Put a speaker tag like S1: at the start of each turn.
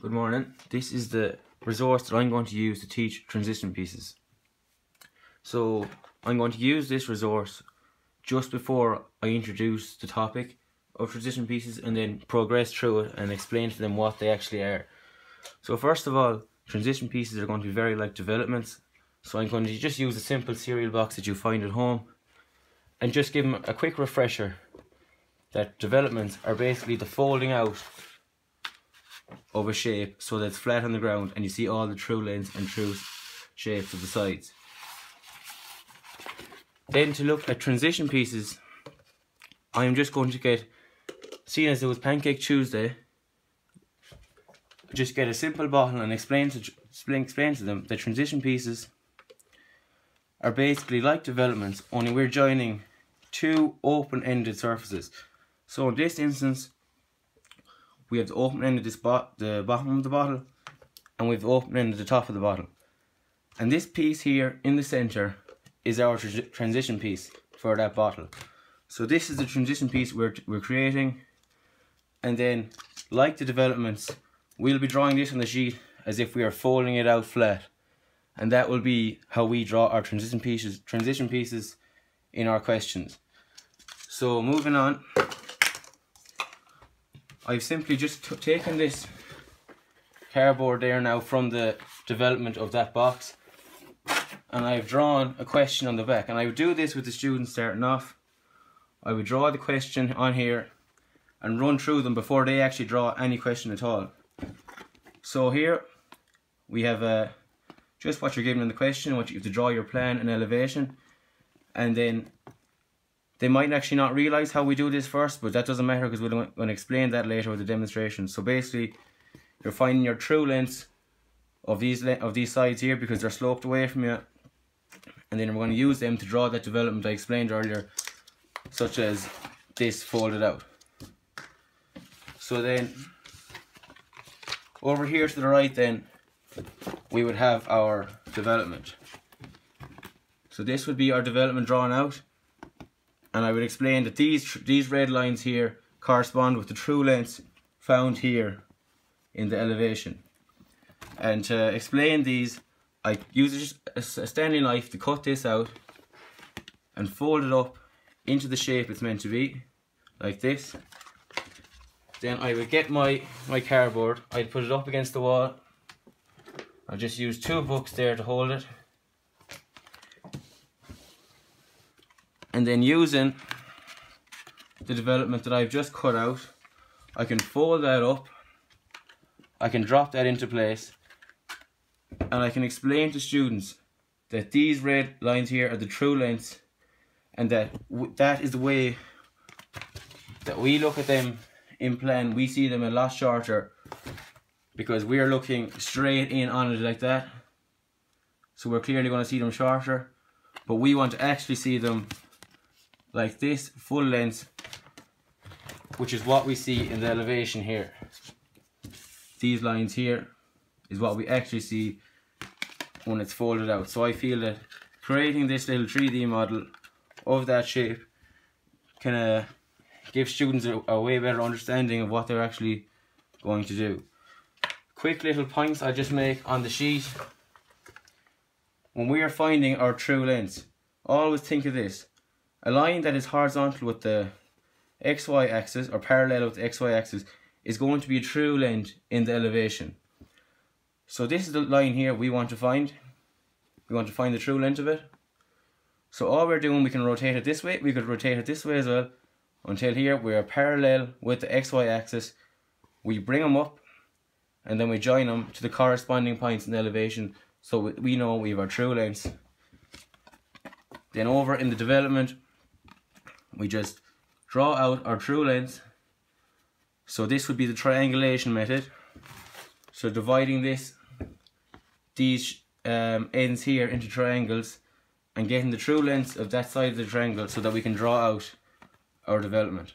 S1: Good morning. This is the resource that I'm going to use to teach transition pieces. So I'm going to use this resource just before I introduce the topic of transition pieces and then progress through it and explain to them what they actually are. So first of all, transition pieces are going to be very like developments. So I'm going to just use a simple cereal box that you find at home and just give them a quick refresher that developments are basically the folding out of a shape so that it's flat on the ground and you see all the true lengths and true shapes of the sides. Then to look at transition pieces, I'm just going to get, seeing as it was Pancake Tuesday, just get a simple bottle and explain to them that transition pieces are basically like developments, only we're joining two open-ended surfaces. So in this instance, we have the open end of the bottom of the bottle, and we have the open end of the top of the bottle. And this piece here in the center is our transition piece for that bottle. So this is the transition piece we're creating, and then like the developments, we'll be drawing this on the sheet as if we are folding it out flat, and that will be how we draw our transition pieces in our questions. So moving on, I've simply just taken this cardboard there now from the development of that box, and I've drawn a question on the back. And I would do this with the students starting off. I would draw the question on here and run through them before they actually draw any question at all. So here we have just what you're given in the question, what you have to draw your plan and elevation, and then they might actually not realise how we do this first, but that doesn't matter because we're going to explain that later with the demonstration. So basically, you're finding your true lengths of these sides here because they're sloped away from you, and then we're going to use them to draw that development I explained earlier, such as this folded out. So then, over here to the right then, we would have our development. So this would be our development drawn out. And I would explain that these red lines here correspond with the true lengths found here in the elevation. And to explain these, I use a Stanley knife to cut this out and fold it up into the shape it's meant to be, like this. Then I would get my cardboard, I'd put it up against the wall. I'll just use two books there to hold it. And then using the development that I've just cut out, I can fold that up, I can drop that into place, and I can explain to students that these red lines here are the true lengths, and that is the way that we look at them in plan. We see them a lot shorter because we are looking straight in on it like that, so we're clearly going to see them shorter, but we want to actually see them like this, full length, which is what we see in the elevation here. These lines here is what we actually see when it's folded out. So I feel that creating this little 3D model of that shape can give students a way better understanding of what they're actually going to do. Quick little points I just make on the sheet. When we are finding our true lengths, always think of this. A line that is horizontal with the XY axis or parallel with the XY axis is going to be a true length in the elevation. So this is the line here we want to find. We want to find the true length of it. So all we're doing, we can rotate it this way, we could rotate it this way as well, until here we are parallel with the XY axis. We bring them up and then we join them to the corresponding points in the elevation so we know we have our true lengths. Then over in the development, we just draw out our true lengths. So this would be the triangulation method. So dividing these ends here into triangles and getting the true lengths of that side of the triangle so that we can draw out our development.